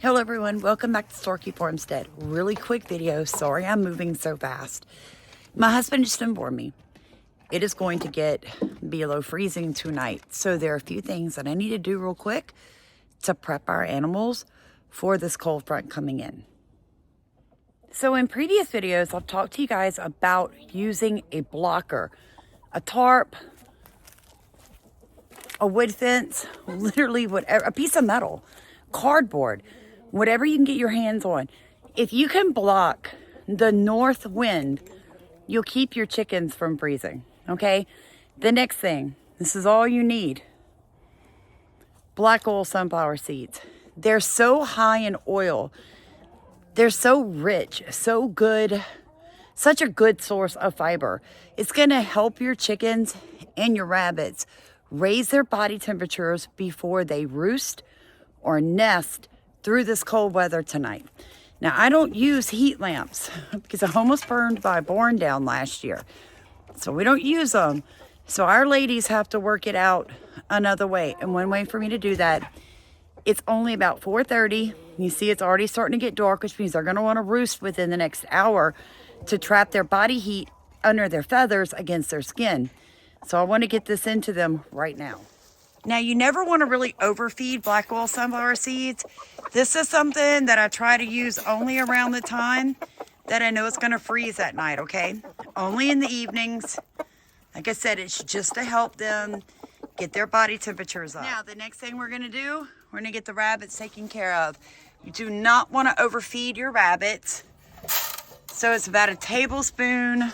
Hello everyone, welcome back to Storky Homestead. Really quick video, sorry I'm moving so fast. My husband just informed me it is going to get below freezing tonight. So there are a few things that I need to do real quick to prep our animals for this cold front coming in. So in previous videos, I've talked to you guys about using a blocker, a tarp, a wood fence, literally whatever, a piece of metal, cardboard, whatever you can get your hands on. If you can block the north wind, you'll keep your chickens from freezing, okay? The next thing, this is all you need. Black oil sunflower seeds. They're so high in oil. They're so rich, so good, such a good source of fiber. It's gonna help your chickens and your rabbits raise their body temperatures before they roost or nest through this cold weather tonight. Now, I don't use heat lamps because I almost burned my barn down last year. So we don't use them. So our ladies have to work it out another way. And one way for me to do that, it's only about 4:30. You see it's already starting to get dark, which means they're gonna wanna roost within the next hour to trap their body heat under their feathers against their skin. So I wanna get this into them right now. Now, you never want to really overfeed black oil sunflower seeds. This is something that I try to use only around the time that I know it's going to freeze at night, okay? Only in the evenings. Like I said, it's just to help them get their body temperatures up. Now, the next thing we're going to do, we're going to get the rabbits taken care of. You do not want to overfeed your rabbits. So it's about a tablespoon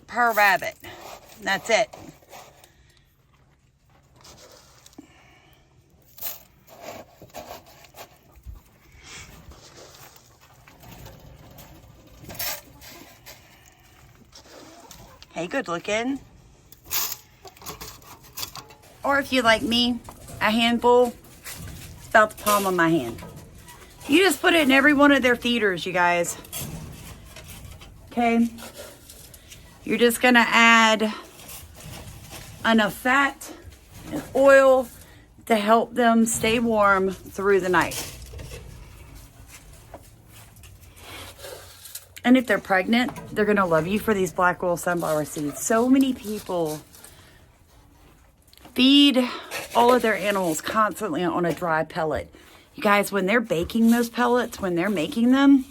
per rabbit. That's it. Hey, good looking. Or if you like me, a handful, it's about the palm of my hand. You just put it in every one of their feeders, you guys. Okay? You're just gonna add enough fat and oil to help them stay warm through the night. And if they're pregnant, they're gonna love you for these black oil sunflower seeds. So many people feed all of their animals constantly on a dry pellet. You guys, when they're baking those pellets, when they're making them,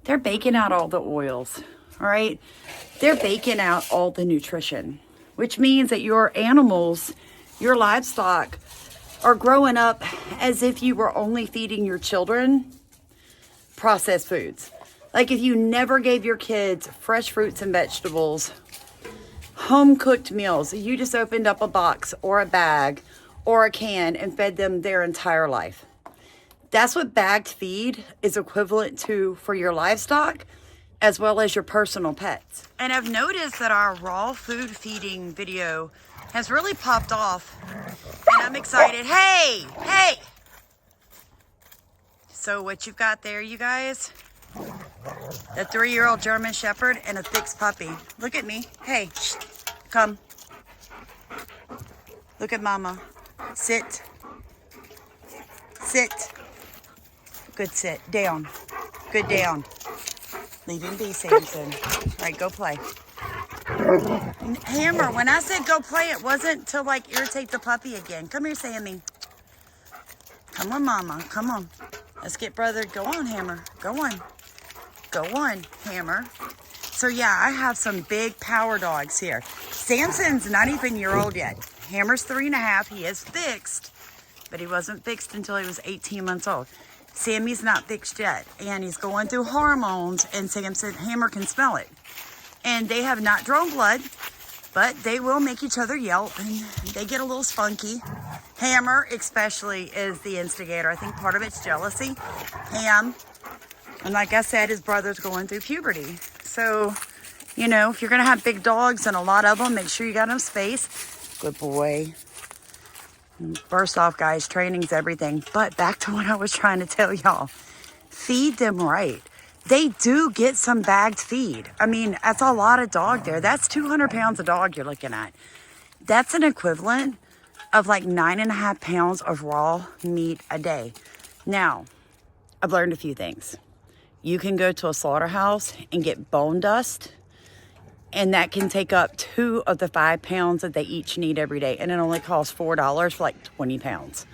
they're baking out all the oils, all right? They're baking out all the nutrition, which means that your animals, your livestock, are growing up as if you were only feeding your children processed foods. Like if you never gave your kids fresh fruits and vegetables, home-cooked meals, you just opened up a box or a bag or a can and fed them their entire life. That's what bagged feed is equivalent to for your livestock as well as your personal pets. And I've noticed that our raw food feeding video has really popped off and I'm excited. Hey, hey! So what you've got there, you guys, a 3-year-old German Shepherd and a fixed puppy. Look at me. Hey, shh, come. Look at Mama. Sit. Sit. Good sit. Down. Good down. Leave him be, Samson. All right, go play. Hammer, when I said go play, it wasn't to like irritate the puppy again. Come here, Sammy. Come on, Mama. Come on. Let's get brother. Go on, Hammer. Go on. Go on, Hammer. So yeah, I have some big power dogs here. Samson's not even a year old yet. Hammer's 3.5. He is fixed, but he wasn't fixed until he was 18 months old. Sammy's not fixed yet, and he's going through hormones, and Hammer can smell it. And they have not drawn blood, but they will make each other yelp, and they get a little spunky. Hammer especially is the instigator. I think part of it's jealousy. And like I said, his brother's going through puberty. So, you know, if you're going to have big dogs and a lot of them, make sure you got enough space. Good boy. First off, guys, training's everything. But back to what I was trying to tell y'all. Feed them right. They do get some bagged feed. I mean, that's a lot of dog there. That's 200 pounds of dog you're looking at. That's an equivalent of like 9.5 pounds of raw meat a day. Now, I've learned a few things. You can go to a slaughterhouse and get bone dust, and that can take up 2 of the 5 pounds that they each need every day. And it only costs $4 for like 20 pounds.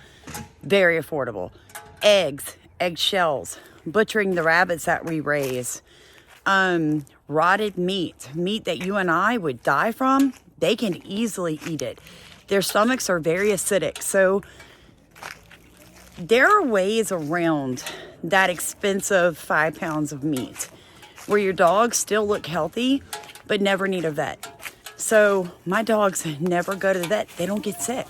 Very affordable. Eggs, eggshells, butchering the rabbits that we raise, rotted meat that you and I would die from, they can easily eat it. Their stomachs are very acidic. So there are ways around that expensive 5 pounds of meat where your dogs still look healthy but never need a vet. So my dogs never go to the vet. They don't get sick.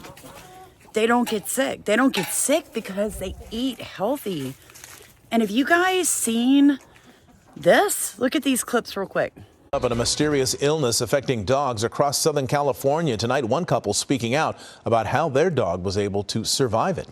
They don't get sick. They don't get sick because they eat healthy. And have you guys seen this? Look at these clips real quick. About a mysterious illness affecting dogs across Southern California. Tonight, one couple speaking out about how their dog was able to survive it.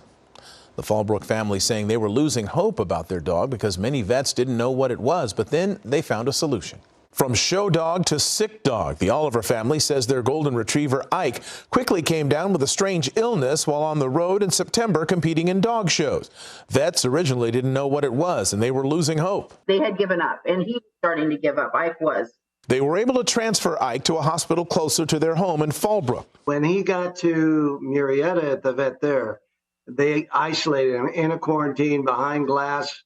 The Fallbrook family saying they were losing hope about their dog because many vets didn't know what it was, but then they found a solution. From show dog to sick dog, the Oliver family says their golden retriever, Ike, quickly came down with a strange illness while on the road in September competing in dog shows. Vets originally didn't know what it was, and they were losing hope. They had given up, and he was starting to give up. Ike was. They were able to transfer Ike to a hospital closer to their home in Fallbrook. When he got to Murrieta at the vet there, they isolated him in a quarantine behind glass.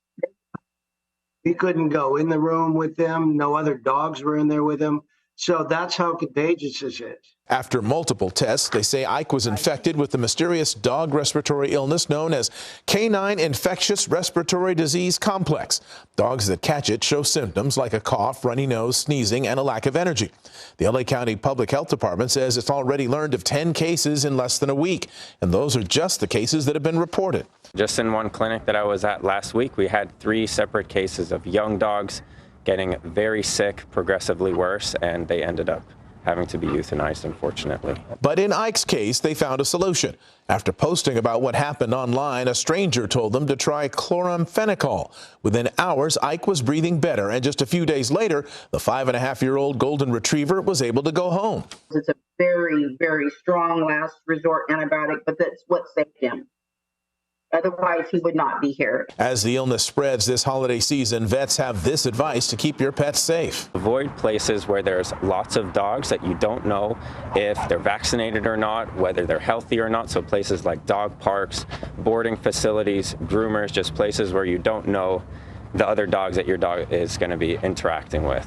He couldn't go in the room with them. No other dogs were in there with him. So that's how contagious this is. After multiple tests, they say Ike was infected with the mysterious dog respiratory illness known as Canine Infectious Respiratory Disease Complex. Dogs that catch it show symptoms like a cough, runny nose, sneezing, and a lack of energy. The LA County Public Health Department says it's already learned of 10 cases in less than a week, and those are just the cases that have been reported. Just in one clinic that I was at last week, we had 3 separate cases of young dogs getting very sick, progressively worse, and they ended up having to be euthanized, unfortunately. But in Ike's case, they found a solution. After posting about what happened online, a stranger told them to try chloramphenicol. Within hours, Ike was breathing better, and just a few days later, the 5.5-year-old golden retriever was able to go home. It's a very, very strong last resort antibiotic, but that's what saved him. Otherwise, he would not be here. As the illness spreads this holiday season, vets have this advice to keep your pets safe. Avoid places where there's lots of dogs that you don't know if they're vaccinated or not, whether they're healthy or not. So places like dog parks, boarding facilities, groomers, just places where you don't know the other dogs that your dog is going to be interacting with.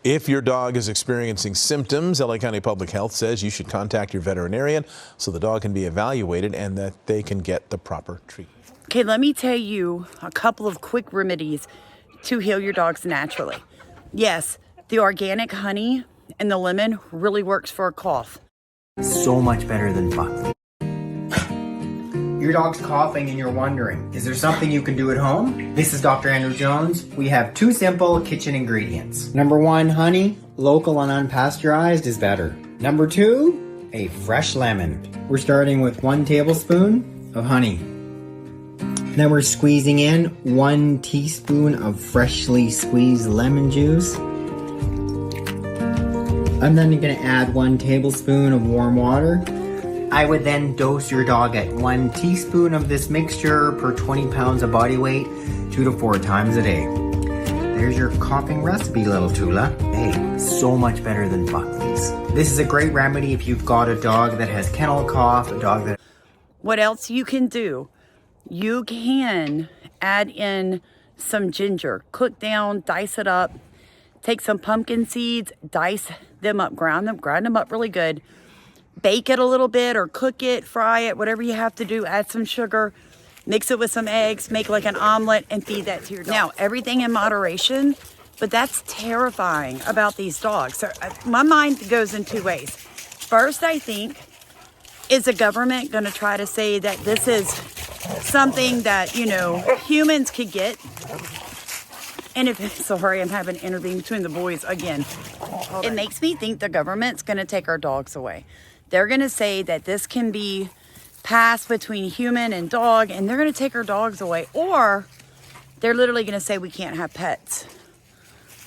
If your dog is experiencing symptoms, LA County Public Health says you should contact your veterinarian so the dog can be evaluated and that they can get the proper treatment. Okay, let me tell you a couple of quick remedies to heal your dogs naturally. Yes, the organic honey and the lemon really works for a cough. So much better than buckwheat. Your dog's coughing and you're wondering, is there something you can do at home? This is Dr. Andrew Jones. We have 2 simple kitchen ingredients. Number 1, honey, local and unpasteurized is better. Number 2, a fresh lemon. We're starting with 1 tablespoon of honey. Then we're squeezing in 1 teaspoon of freshly squeezed lemon juice. I'm then going to add 1 tablespoon of warm water. I would then dose your dog at 1 teaspoon of this mixture per 20 pounds of body weight, 2 to 4 times a day. There's your coughing recipe, little Tula. Hey, so much better than buckwheat. This is a great remedy if you've got a dog that has kennel cough, a dog that... What else you can do? You can add in some ginger, cook down, dice it up, take some pumpkin seeds, dice them up, grind them up really good. Bake it a little bit or cook it, fry it, whatever you have to do. Add some sugar, mix it with some eggs, make like an omelet, and feed that to your dog. Now, everything in moderation, but that's terrifying about these dogs. So, my mind goes in 2 ways. First, I think, is the government going to try to say that this is something that, you know, humans could get? And sorry, I'm having an interview between the boys again. It makes me think the government's going to take our dogs away. They're going to say that this can be passed between human and dog, and they're going to take our dogs away. Or they're literally going to say we can't have pets.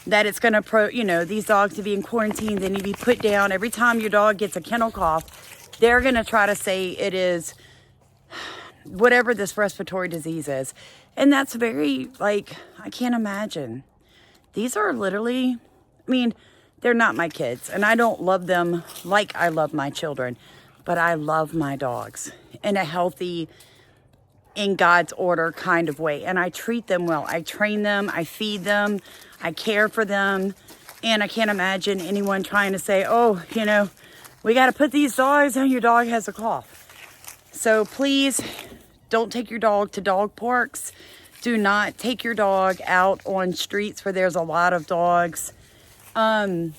That it's going to, these dogs to be in quarantine, they need to be put down. Every time your dog gets a kennel cough, they're going to try to say it is whatever this respiratory disease is. And that's very, like, I can't imagine. These are literally, I mean, they're not my kids, and I don't love them like I love my children, but I love my dogs in a healthy, in God's order kind of way. And I treat them well. I train them, I feed them, I care for them. And I can't imagine anyone trying to say, oh, you know, we got to put these dogs and your dog has a cough. So please don't take your dog to dog parks. Do not take your dog out on streets where there's a lot of dogs. Don't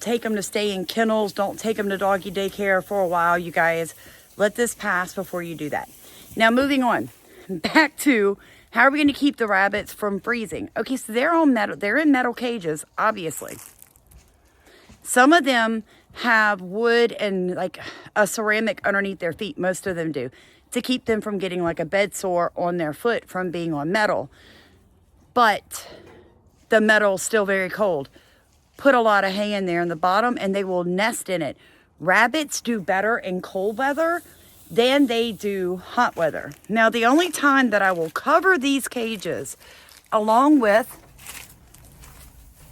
take them to stay in kennels. Don't take them to doggy daycare for a while, you guys. Let this pass before you do that. Now, moving on. Back to how are we going to keep the rabbits from freezing? Okay, so they're on metal. They're in metal cages, obviously. Some of them have wood and like a ceramic underneath their feet. Most of them do, to keep them from getting like a bed sore on their foot from being on metal. But the metal's still very cold. Put a lot of hay in there in the bottom and they will nest in it. Rabbits do better in cold weather than they do hot weather. Now, the only time that I will cover these cages along with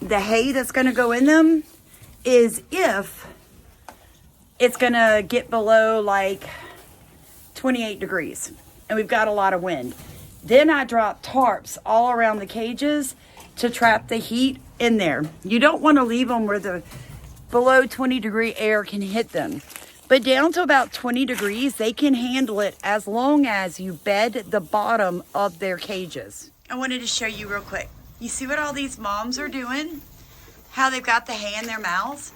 the hay that's going to go in them is if it's going to get below like 28 degrees and we've got a lot of wind. Then I drop tarps all around the cages to trap the heat in there. You don't want to leave them where the below 20-degree air can hit them. But down to about 20 degrees, they can handle it as long as you bed the bottom of their cages. I wanted to show you real quick. You see what all these moms are doing? How they've got the hay in their mouths?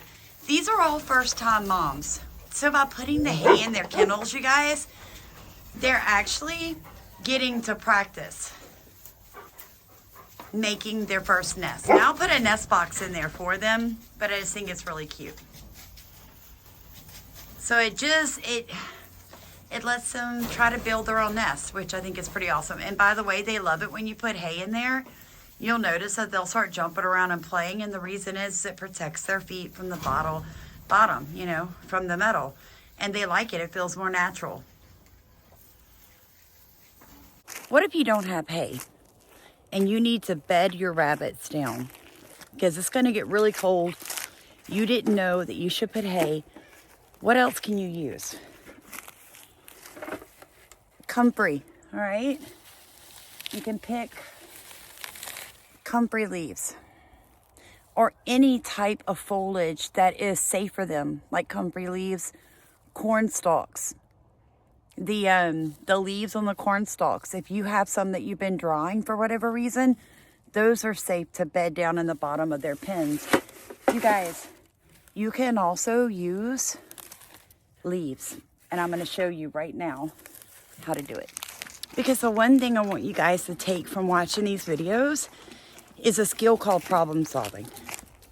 These are all first-time moms. So by putting the hay in their kennels, you guys, they're actually getting to practice making their first nest. Now I'll put a nest box in there for them, but I just think it's really cute. So it lets them try to build their own nest, which I think is pretty awesome. And by the way, they love it when you put hay in there. You'll notice that they'll start jumping around and playing, and the reason is it protects their feet from the bottom, you know, from the metal. And they like it. It feels more natural. What if you don't have hay and you need to bed your rabbits down? Because it's going to get really cold. You didn't know that you should put hay. What else can you use? Comfrey, all right? You can pick comfrey leaves or any type of foliage that is safe for them, like comfrey leaves, corn stalks. The leaves on the corn stalks, if you have some that you've been drying for whatever reason, those are safe to bed down in the bottom of their pens. You guys, you can also use leaves, and I'm going to show you right now how to do it. Because the one thing I want you guys to take from watching these videos is a skill called problem solving.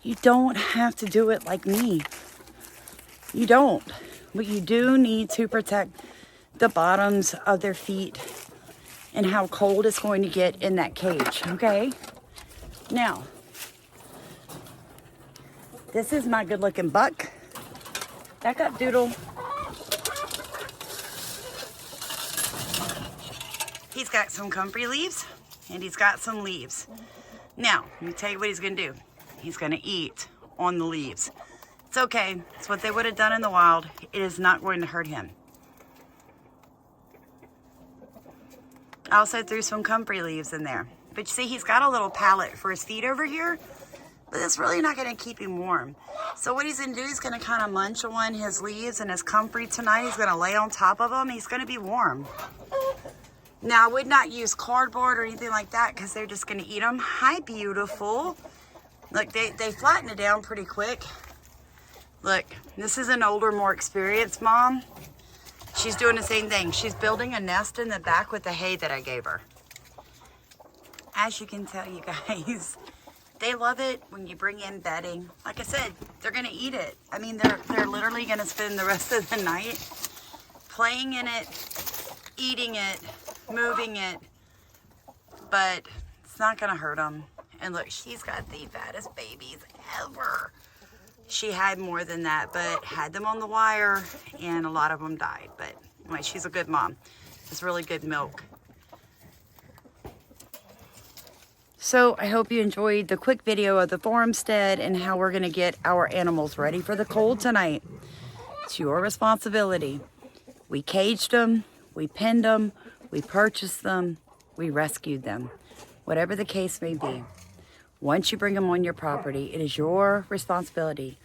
You don't have to do it like me. You don't. But you do need to protect the bottoms of their feet and how cold it's going to get in that cage, okay? Now, this is my good-looking buck. Back up, Doodle. He's got some comfrey leaves, and he's got some leaves. Now, let me tell you what he's going to do. He's going to eat on the leaves. It's okay. It's what they would have done in the wild. It is not going to hurt him. I also threw some comfrey leaves in there. But you see, he's got a little pallet for his feet over here, but it's really not going to keep him warm. So what he's going to do, he's going to kind of munch on his leaves and his comfrey tonight. He's going to lay on top of them. He's going to be warm. Now, I would not use cardboard or anything like that because they're just going to eat them. Hi, beautiful. Look, they flatten it down pretty quick. Look, this is an older, more experienced mom. She's doing the same thing. She's building a nest in the back with the hay that I gave her. As you can tell, you guys, they love it when you bring in bedding. Like I said, they're going to eat it. I mean, they're literally going to spend the rest of the night playing in it, eating it, moving it, but it's not going to hurt them. And look, she's got the fattest babies ever. She had more than that, but had them on the wire, and a lot of them died. But anyway, she's a good mom. It's really good milk. So I hope you enjoyed the quick video of the Homestead and how we're going to get our animals ready for the cold tonight. It's your responsibility. We caged them, we pinned them, we purchased them, we rescued them. Whatever the case may be, once you bring them on your property, it is your responsibility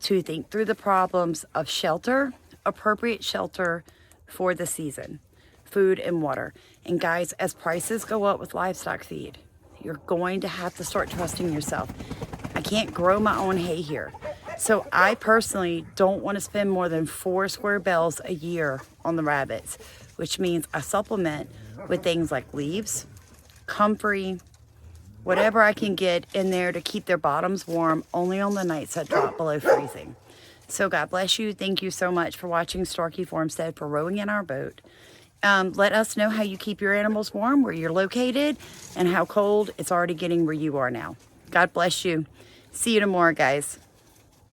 to think through the problems of shelter, appropriate shelter for the season, food and water. And guys, as prices go up with livestock feed, you're going to have to start trusting yourself. I can't grow my own hay here. So I personally don't want to spend more than 4 square bells a year on the rabbits, which means I supplement with things like leaves, comfrey, whatever I can get in there to keep their bottoms warm only on the nights that drop below freezing. So God bless you. Thank you so much for watching Starkey Farmstead, for rowing in our boat. Let us know how you keep your animals warm, where you're located, and how cold it's already getting where you are now. God bless you. See you tomorrow, guys.